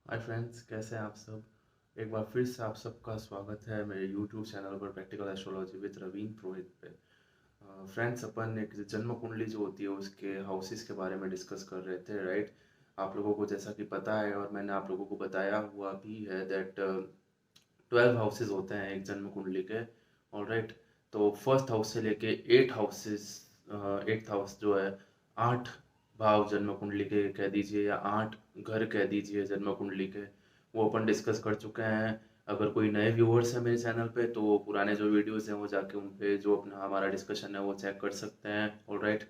Hi friends, कैसे हैं आप सब। एक बार फिर से आप सबका स्वागत है मेरे यूट्यूब चैनल पर प्रैक्टिकल एस्ट्रोलॉजी विद रवीन पुरोहित पे। फ्रेंड्स, अपन एक जन्म कुंडली जो होती है उसके हाउसेस के बारे में डिस्कस कर रहे थे, राइट। आप लोगों को जैसा कि पता है और मैंने आप लोगों को बताया हुआ भी है दैट 12 हाउसेस होते हैं एक जन्म कुंडली के। ऑलराइट। तो फर्स्ट हाउस से लेके 8 हाउसेस, 8th हाउस जो है, 8 भाव जन्म कुंडली के कह दीजिए या 8 घर कह दीजिए जन्म कुंडली के, वो अपन डिस्कस कर चुके हैं। अगर कोई नए व्यूअर्स हैं मेरे चैनल पे तो पुराने जो वीडियोस हैं वो जाके उन पे जो अपना हमारा डिस्कशन है वो चेक कर सकते हैं। ऑलराइट।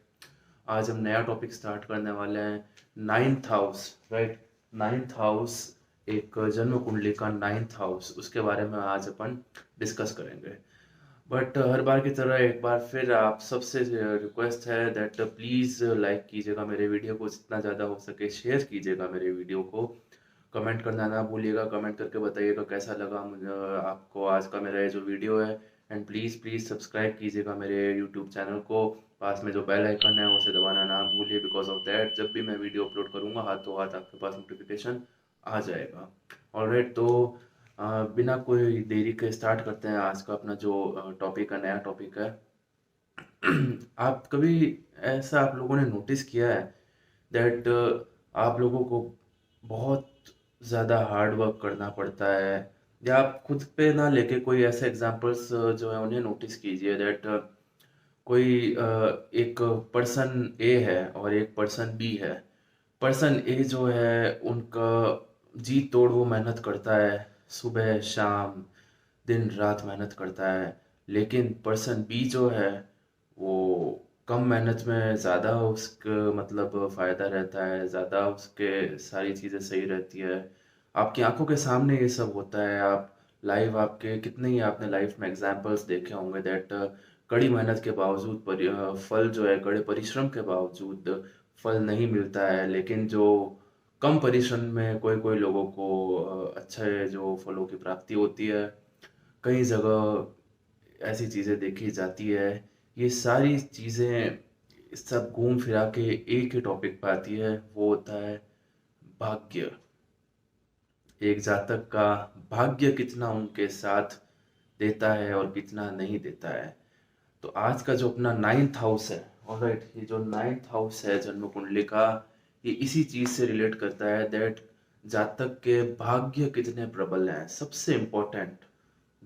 आज हम नया टॉपिक स्टार्ट करने वाले हैं। 9th house, right. 9th house, एक जन्म कुंडली का 9th हाउस, उसके बारे में आज अपन डिस्कस करेंगे। बट हर बार की तरह एक बार फिर आप सबसे रिक्वेस्ट है दैट प्लीज़ लाइक कीजिएगा मेरे वीडियो को, जितना ज़्यादा हो सके शेयर कीजिएगा मेरे वीडियो को। कमेंट करना ना भूलिएगा, कमेंट करके बताइएगा कैसा लगा मुझे आपको आज का मेरा ये जो वीडियो है। एंड प्लीज़ प्लीज़ सब्सक्राइब कीजिएगा मेरे यूट्यूब चैनल को। पास में जो बेल आइकन है उसे दबाना ना भूलिए, बिकॉज ऑफ दैट जब भी मैं वीडियो अपलोड करूँगा हाथों हाथ आपके पास नोटिफिकेशन आ जाएगा। ऑलराइट। तो बिना कोई देरी के स्टार्ट करते हैं आज का अपना जो टॉपिक है, नया टॉपिक है। आप कभी ऐसा आप लोगों ने नोटिस किया है दैट आप लोगों को बहुत ज़्यादा हार्ड वर्क करना पड़ता है, या आप खुद पे ना लेके कोई ऐसे एग्जांपल्स जो है उन्हें नोटिस कीजिए दैट कोई एक पर्सन ए है और एक पर्सन बी है। पर्सन ए जो है उनका जी तोड़ वो मेहनत करता है, सुबह शाम दिन रात मेहनत करता है। लेकिन पर्सन बी जो है वो कम मेहनत में ज़्यादा उसका मतलब फ़ायदा रहता है, ज़्यादा उसके सारी चीज़ें सही रहती है। आपकी आंखों के सामने ये सब होता है। आप लाइव, आपके कितने ही आपने लाइफ में एग्जाम्पल्स देखे होंगे दैट कड़ी मेहनत के बावजूद फल जो है, कड़े परिश्रम के बावजूद फल नहीं मिलता है। लेकिन जो कम परिश्रम में कोई कोई लोगों को अच्छे जो फलों की प्राप्ति होती है। कई जगह ऐसी चीज़ें देखी जाती है। ये सारी चीज़ें सब घूम फिरा के एक ही टॉपिक पे आती है, वो होता है भाग्य। एक जातक का भाग्य कितना उनके साथ देता है और कितना नहीं देता है। तो आज का जो अपना 9th हाउस है, ऑलराइट, ये जो 9th हाउस है जन्म कुंडली का, ये इसी चीज से रिलेट करता है दैट जातक के भाग्य कितने प्रबल हैं। सबसे इम्पोर्टेंट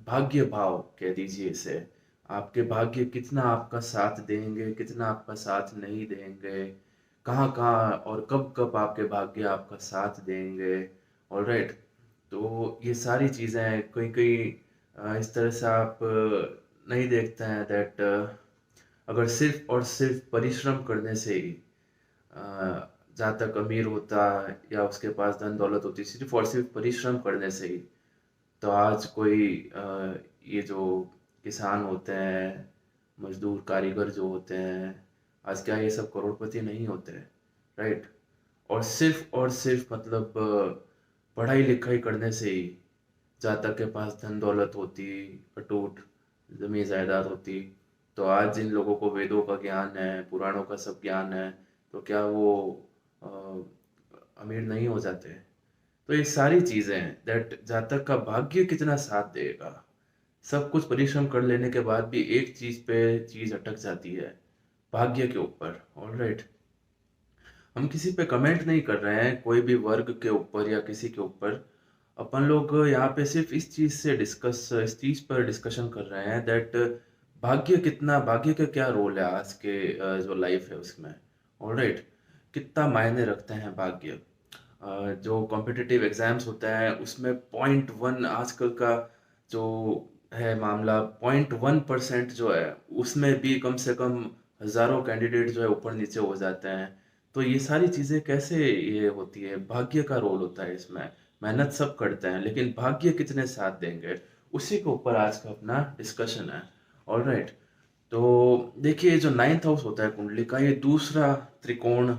भाग्य भाव कह दीजिए इसे। आपके भाग्य कितना आपका साथ देंगे, कितना आपका साथ नहीं देंगे, कहाँ कहाँ और कब कब आपके भाग्य आपका साथ देंगे। ऑलराइट। तो ये सारी चीज़ें कहीं कहीं इस तरह से आप नहीं देखते हैं दैट अगर सिर्फ और सिर्फ परिश्रम करने से ही जहाँ तक अमीर होता या उसके पास धन दौलत होती, सिर्फ और सिर्फ परिश्रम करने से ही, तो आज कोई ये जो किसान होते हैं, मजदूर कारीगर जो होते हैं, आज क्या ये सब करोड़पति नहीं होते, राइट। और सिर्फ मतलब पढ़ाई लिखाई करने से ही जहाँ तक के पास धन दौलत होती, अटूट जमीन जायदाद होती, तो आज जिन लोगों को वेदों का ज्ञान है, पुराणों का सब ज्ञान है, तो क्या वो अ, अमीर नहीं हो जाते। तो ये सारी चीजें दैट जातक का भाग्य कितना साथ देगा। सब कुछ परिश्रम कर लेने के बाद भी एक चीज पे चीज अटक जाती है, भाग्य के ऊपर। ऑलराइट। हम किसी पे कमेंट नहीं कर रहे हैं, कोई भी वर्ग के ऊपर या किसी के ऊपर। अपन लोग यहाँ पे सिर्फ इस चीज पर डिस्कशन कर रहे हैं दैट भाग्य का क्या रोल है आज के जो लाइफ है उसमें। ऑलराइट। कितना मायने रखते हैं भाग्य। जो कॉम्पिटिटिव एग्जाम्स होते हैं उसमें 0.1 आजकल का जो है मामला, 0.1% जो है उसमें भी कम से कम हजारों कैंडिडेट जो है ऊपर नीचे हो जाते हैं। तो ये सारी चीजें कैसे ये होती है, भाग्य का रोल होता है इसमें। मेहनत सब करते हैं लेकिन भाग्य कितने साथ देंगे, उसी के ऊपर आज का अपना डिस्कशन है। ऑलराइट। तो देखिए, जो 9th हाउस होता है कुंडली का, ये दूसरा त्रिकोण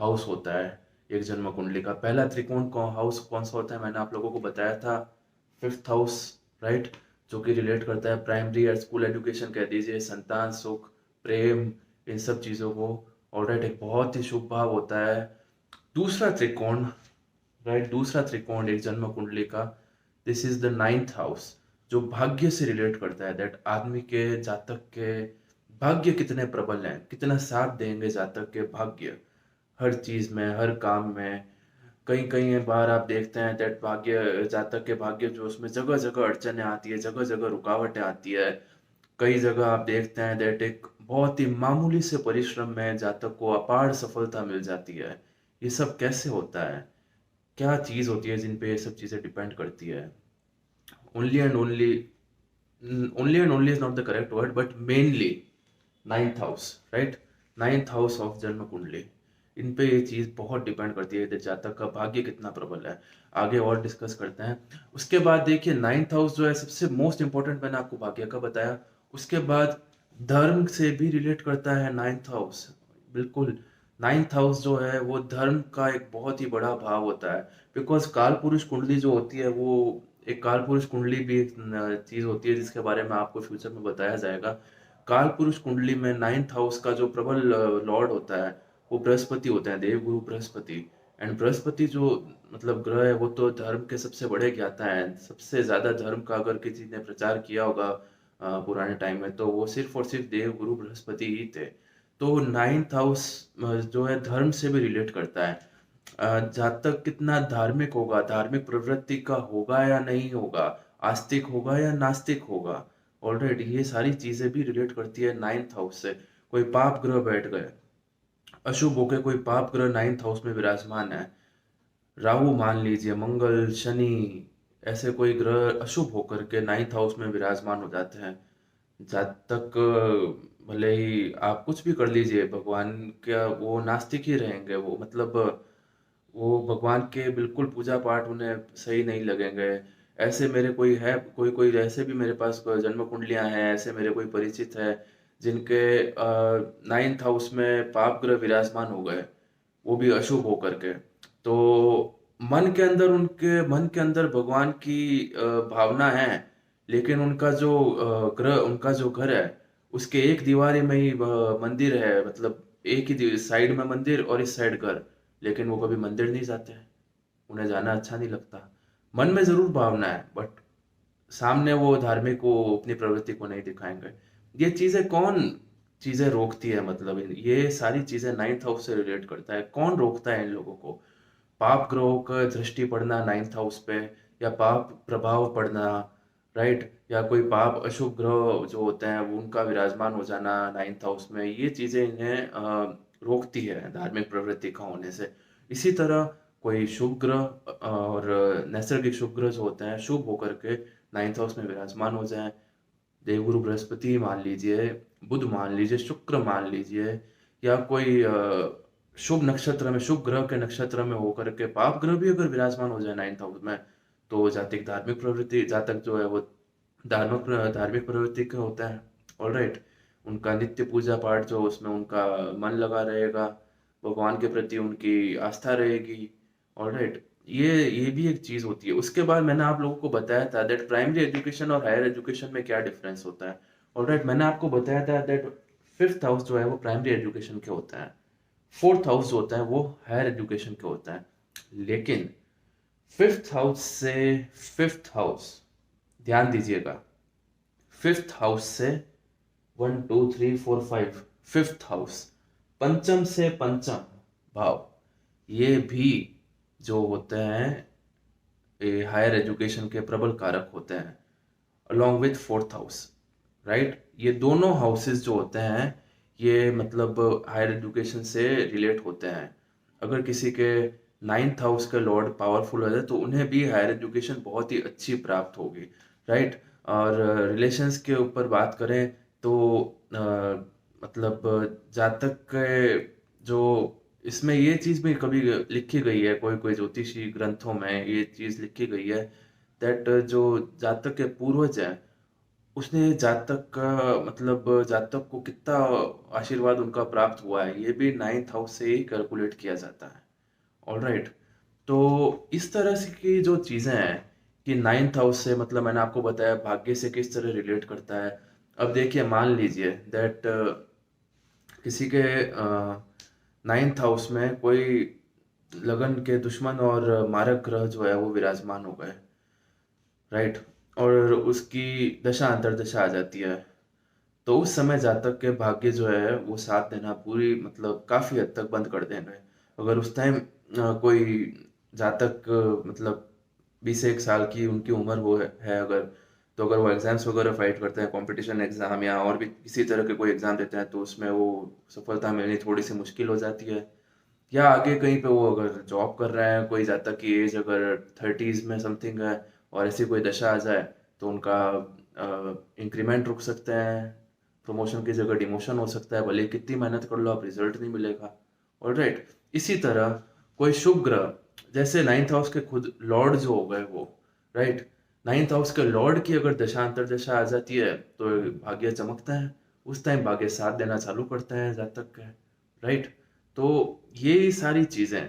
हाउस होता है एक जन्म कुंडली का। पहला त्रिकोण हाउस कौन सा होता है, मैंने आप लोगों को बताया था, 5th हाउस, राइट। जो कि रिलेट करता है प्राइमरी या स्कूल एजुकेशन कह दीजिए, संतान सुख, प्रेम, इन सब चीज़ों को। ऑलराइट। एक बहुत ही शुभ भाव होता है। दूसरा त्रिकोण राइट। दूसरा त्रिकोण एक जन्म कुंडली का, this is the ninth house, जो भाग्य से रिलेट करता है। दैट आदमी के जातक के भाग्य कितने प्रबल हैं, कितना साथ देंगे जातक के भाग्य हर चीज में, हर काम में। कई कई बार आप देखते हैं दैट भाग्य, जातक के भाग्य जो उसमें जगह जगह अड़चने आती है, जगह जगह रुकावटें आती है। कई जगह आप देखते हैं दैट एक बहुत ही मामूली से परिश्रम में जातक को अपार सफलता मिल जाती है। ये सब कैसे होता है, क्या चीज होती है जिन पे ये सब चीजें डिपेंड करती है? Only and only, only and only is not the correct word, but mainly ninth house, right. Ninth house of जन्म कुंडली, इन पे ये चीज बहुत डिपेंड करती है जातक का भाग्य कितना प्रबल है। आगे और डिस्कस करते हैं। उसके बाद देखिए नाइन्थ हाउस जो है सबसे मोस्ट इंपॉर्टेंट, मैंने आपको भाग्य का बताया। उसके बाद धर्म से भी रिलेट करता है नाइन्थ हाउस, बिल्कुल। नाइन्थ हाउस जो है वो धर्म का एक बहुत ही बड़ा भाव होता है। बिकॉज काल पुरुष कुंडली जो होती है वो एक, काल पुरुष कुंडली भी एक चीज होती है जिसके बारे में आपको फ्यूचर में बताया जाएगा। काल पुरुष कुंडली में नाइन्थ हाउस का जो प्रबल लॉर्ड होता है वो बृहस्पति होते हैं, देवगुरु बृहस्पति। एंड बृहस्पति जो मतलब ग्रह है वो तो धर्म के सबसे बड़े ज्ञाता हैं। सबसे ज्यादा धर्म का अगर किसी ने प्रचार किया होगा पुराने टाइम में, तो वो सिर्फ और सिर्फ देवगुरु बृहस्पति ही थे। तो नाइन्थ हाउस जो है धर्म से भी रिलेट करता है। जातक कितना धार्मिक होगा, धार्मिक प्रवृत्ति का होगा या नहीं होगा, आस्तिक होगा या नास्तिक होगा, ऑलराइट, ये सारी चीजें भी रिलेट करती है नाइन्थ हाउस से। कोई पाप ग्रह बैठ गए, अशुभ होके कोई पाप ग्रह नाइन्थ हाउस में विराजमान है, राहु मान लीजिए, मंगल, शनि, ऐसे कोई ग्रह अशुभ होकर के नाइन्थ हाउस में विराजमान हो जाते हैं, जातक भले ही आप कुछ भी कर लीजिए, भगवान क्या वो नास्तिक ही रहेंगे। वो मतलब वो भगवान के बिल्कुल पूजा पाठ उन्हें सही नहीं लगेंगे। ऐसे मेरे कोई है, कोई कोई ऐसे भी मेरे पास जन्म कुंडलियां हैं, ऐसे मेरे कोई परिचित है जिनके नाइन्थ हाउस में पाप ग्रह विराजमान हो गए, वो भी अशुभ होकर के। तो मन के अंदर, उनके मन के अंदर भगवान की भावना है, लेकिन उनका जो ग्रह, उनका जो घर है उसके एक दीवारी में ही मंदिर है, मतलब एक ही साइड में मंदिर और इस साइड घर, लेकिन वो कभी मंदिर नहीं जाते हैं, उन्हें जाना अच्छा नहीं लगता। मन में जरूर भावना है, बट सामने वो धार्मिक को अपनी प्रवृत्ति को नहीं दिखाएंगे। ये चीजें कौन चीजें रोकती है, मतलब ये सारी चीजें नाइन्थ हाउस से रिलेट करता है। कौन रोकता है इन लोगों को? पाप ग्रहों का दृष्टि पड़ना नाइन्थ हाउस पे, या पाप प्रभाव पड़ना, राइट, या कोई पाप अशुभ ग्रह जो होते हैं वो उनका विराजमान हो जाना नाइन्थ हाउस में, ये चीजें इन्हें रोकती है धार्मिक प्रवृत्ति का होने से। इसी तरह कोई शुभ ग्रह और नैसर्गिक शुभ ग्रह जो होते हैं शुभ होकर के नाइन्थ हाउस में विराजमान हो जाए, देवगुरु बृहस्पति मान लीजिए, बुध मान लीजिए, शुक्र मान लीजिए, या कोई शुभ नक्षत्र में, शुभ ग्रह के नक्षत्र में होकर के पाप ग्रह भी अगर विराजमान हो जाए नाइन्थ हाउस में, तो जातिक धार्मिक प्रवृत्ति, जातक जो है वो धार्मिक धार्मिक प्रवृत्ति का होता है, ऑलराइट। उनका नित्य पूजा पाठ जो उसमें उनका मन लगा रहेगा, भगवान के प्रति उनकी आस्था रहेगी, ऑलराइट। ये भी एक चीज होती है। उसके बाद मैंने आप लोगों को बताया था दैट प्राइमरी एजुकेशन और हायर एजुकेशन में क्या डिफरेंस होता है, ऑलराइट। मैंने आपको बताया था दैट फिफ्थ हाउस जो है वो प्राइमरी एजुकेशन के होता है, फोर्थ हाउस जो होता है वो हायर एजुकेशन के होता है। लेकिन फिफ्थ हाउस से, फिफ्थ हाउस, ध्यान दीजिएगा, फिफ्थ हाउस से 1 2 3 4 5, फिफ्थ हाउस, पंचम से पंचम भाव, ये भी जो होते हैं हायर एजुकेशन के प्रबल कारक होते हैं, along with fourth house, right. ये दोनों हाउसेस जो होते हैं ये मतलब हायर एजुकेशन से रिलेट होते हैं। अगर किसी के नाइन्थ हाउस का लॉर्ड पावरफुल हो जाए तो उन्हें भी हायर एजुकेशन बहुत ही अच्छी प्राप्त होगी, राइट। और रिलेशंस के ऊपर बात करें तो अ, मतलब जातक के जो, इसमें ये चीज भी कभी लिखी गई है, कोई कोई ज्योतिषी ग्रंथों में ये चीज लिखी गई है दैट जो जातक के पूर्वज हैं उसने जातक का मतलब जातक को कितना आशीर्वाद उनका प्राप्त हुआ है, ये भी नाइन्थ हाउस से ही कैलकुलेट किया जाता है, ऑलराइट। तो इस तरह से की जो चीजें हैं कि नाइन्थ हाउस से मतलब मैंने आपको बताया भाग्य से किस तरह रिलेट करता है। अब देखिए मान लीजिए दैट किसी के नाइन्थ हाउस में कोई लगन के दुश्मन और मारक ग्रह जो है वो विराजमान हो गए, राइट। और उसकी दशा अंतर्दशा आ जाती है। तो उस समय जातक के भाग्य जो है वो साथ देना पूरी मतलब काफी हद तक बंद कर देंगे। अगर उस टाइम कोई जातक मतलब 20 एक साल की उनकी उम्र वो है अगर, तो अगर वो एग्जाम्स वगैरह फाइट करते हैं, कंपटीशन एग्जाम या और भी किसी तरह के कोई एग्जाम देते हैं, तो उसमें वो सफलता मिलनी थोड़ी सी मुश्किल हो जाती है। या आगे कहीं पे वो अगर जॉब कर रहे हैं, कोई जातक की एज अगर 30s में समथिंग है और ऐसी कोई दशा आ जाए, तो उनका इंक्रीमेंट रुक सकते हैं, प्रमोशन की जगह डिमोशन हो सकता है, भले ही कितनी मेहनत कर लो आप रिजल्ट नहीं मिलेगा। ऑलराइट। इसी तरह कोई शुभ ग्रह, जैसे नाइन्थ हाउस के खुद लॉर्ड जो हो गए वो, राइट, नाइन्थ हाउस के लॉर्ड की अगर दशांतर दशा आ जाती है तो भाग्य चमकता है। उस टाइम भाग्य साथ देना चालू करता है जातक के, राइट। तो ये सारी चीजें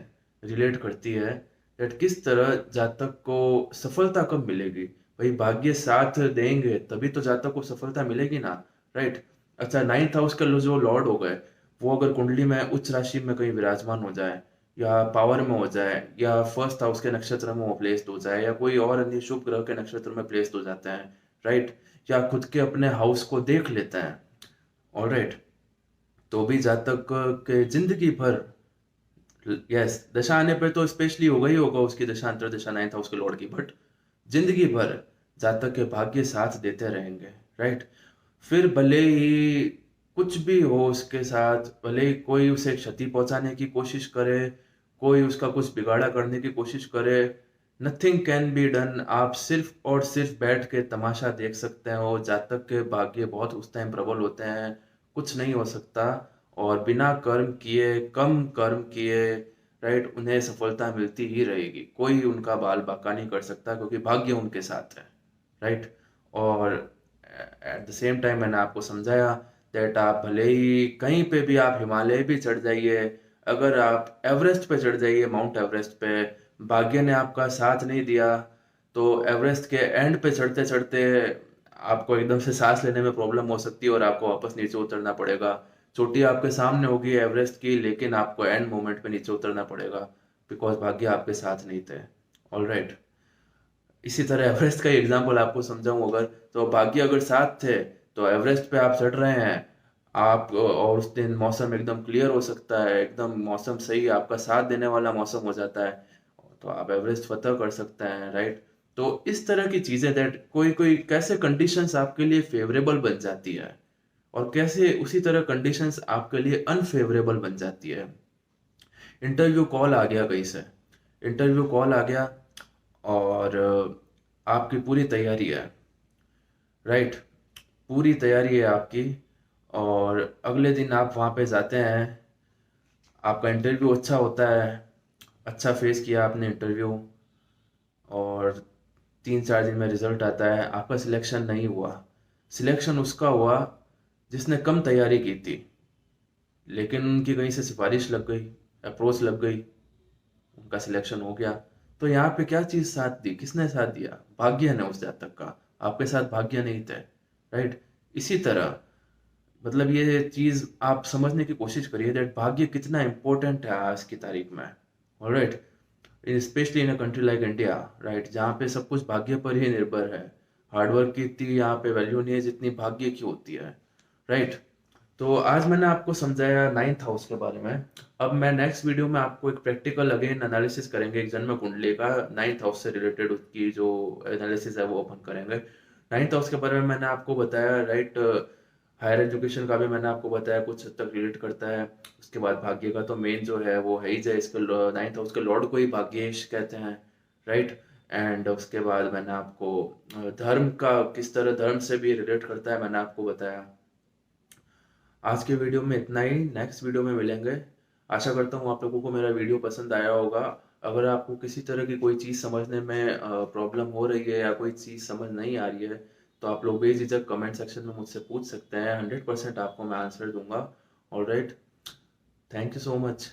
रिलेट करती है that किस तरह जातक को सफलता कब मिलेगी। भाई भाग्य साथ देंगे तभी तो जातक को सफलता मिलेगी ना, राइट। अच्छा, नाइन्थ हाउस के जो लॉर्ड हो गए, वो अगर कुंडली में उच्च राशि में कहीं विराजमान हो जाए, या पावर में हो जाए, या फर्स्ट हाउस के नक्षत्र में वो प्लेस्ड हो जाए, या कोई और अन्य शुभ ग्रह के नक्षत्र में प्लेस्ड हो जाते हैं, राइट, या खुद के अपने हाउस को देख लेते हैं, ऑलराइट, तो भी जातक के जिंदगी भर, यस, दशा आने पे तो स्पेशली होगा ही होगा उसकी दशा अंतर्दशा नाइन्थ हाउस के लॉर्ड की, बट जिंदगी भर जातक के भाग्य साथ देते रहेंगे, राइट। फिर भले ही कुछ भी हो उसके साथ, भले ही कोई उसे क्षति पहुंचाने की कोशिश करे, कोई उसका कुछ बिगाड़ा करने की कोशिश करे, नथिंग कैन बी डन। आप सिर्फ और सिर्फ बैठ के तमाशा देख सकते हो। जातक के भाग्य बहुत उस टाइम प्रबल होते हैं, कुछ नहीं हो सकता। और बिना कर्म किए, कम कर्म किए, राइट, उन्हें सफलता मिलती ही रहेगी। कोई उनका बाल बाका नहीं कर सकता क्योंकि भाग्य उनके साथ है, राइट। और एट द सेम टाइम मैंने आपको समझाया दैट आप भले ही कहीं पे भी, आप हिमालय भी चढ़ जाइए, अगर आप एवरेस्ट पे चढ़ जाइए, माउंट एवरेस्ट पे, भाग्य ने आपका साथ नहीं दिया, तो एवरेस्ट के एंड पे चढ़ते चढ़ते आपको एकदम से सांस लेने में प्रॉब्लम हो सकती है और आपको वापस नीचे उतरना पड़ेगा। चोटी आपके सामने होगी एवरेस्ट की, लेकिन आपको एंड मोमेंट पे नीचे उतरना पड़ेगा, बिकॉज भाग्य आपके साथ नहीं थे, ऑलराइट। इसी तरह एवरेस्ट का एग्जांपल आपको समझाऊं अगर, तो भाग्य अगर साथ थे तो एवरेस्ट पे आप चढ़ रहे हैं आप, और उस दिन मौसम एकदम क्लियर हो सकता है, एकदम मौसम सही आपका साथ देने वाला मौसम हो जाता है, तो आप एवरेस्ट फतह कर सकते हैं, राइट। तो इस तरह की चीजें, दैट कोई कोई कैसे कंडीशंस आपके लिए फेवरेबल बन जाती है और कैसे उसी तरह कंडीशंस आपके लिए अनफेवरेबल बन जाती है। इंटरव्यू कॉल आ गया कहीं से, इंटरव्यू कॉल आ गया, और आपकी पूरी तैयारी है, राइट, पूरी तैयारी है आपकी, और अगले दिन आप वहाँ पे जाते हैं, आपका इंटरव्यू अच्छा होता है, अच्छा फेस किया आपने इंटरव्यू, और 3 4 दिन में रिजल्ट आता है, आपका सिलेक्शन नहीं हुआ। सिलेक्शन उसका हुआ जिसने कम तैयारी की थी, लेकिन उनकी कहीं से सिफारिश लग गई, अप्रोच लग गई, उनका सिलेक्शन हो गया। तो यहाँ पे क्या चीज साथ दी, किसने साथ दिया? भाग्य ने उस जातक का, आपके साथ भाग्य नहीं थे, राइट। इसी तरह मतलब ये चीज आप समझने की कोशिश करिए दैट भाग्य कितना इंपॉर्टेंट है आज की तारीख में, alright, specially in a country like India, right, जहाँ पे सब कुछ भाग्य पर ही निर्भर है। हार्डवर्क की इतनी यहाँ पे वैल्यू नहीं है जितनी भाग्य की होती है, राइट। तो आज मैंने आपको समझाया नाइन्थ हाउस के बारे में। अब मैं नेक्स्ट वीडियो में आपको एक प्रैक्टिकल अगेन एनालिसिस करेंगे एक जन्म कुंडली का, नाइन्थ हाउस से रिलेटेड उसकी जो एनालिसिस है वो ओपन करेंगे। नाइन्थ हाउस के बारे में मैंने आपको बताया, राइट। हायर एजुकेशन का भी मैंने आपको बताया, कुछ हद तक रिलेट करता है। उसके बाद भाग्य का तो मेन जो है वो है ही, है इसके नाइन्थ हाउस के लॉर्ड को ही भाग्येश कहते हैं, राइट। एंड उसके बाद मैंने आपको धर्म का, किस तरह धर्म से भी रिलेट करता है, मैंने आपको बताया। आज के वीडियो में इतना ही, नेक्स्ट वीडियो में मिलेंगे। आशा करता हूँ आप लोगों को मेरा वीडियो पसंद आया होगा। अगर आपको किसी तरह की कोई चीज़ समझने में प्रॉब्लम हो रही है या कोई चीज़ समझ नहीं आ रही है, तो आप लोग बेझिझक कमेंट सेक्शन में मुझसे पूछ सकते हैं, 100% आपको मैं आंसर दूंगा। Alright, thank you so much.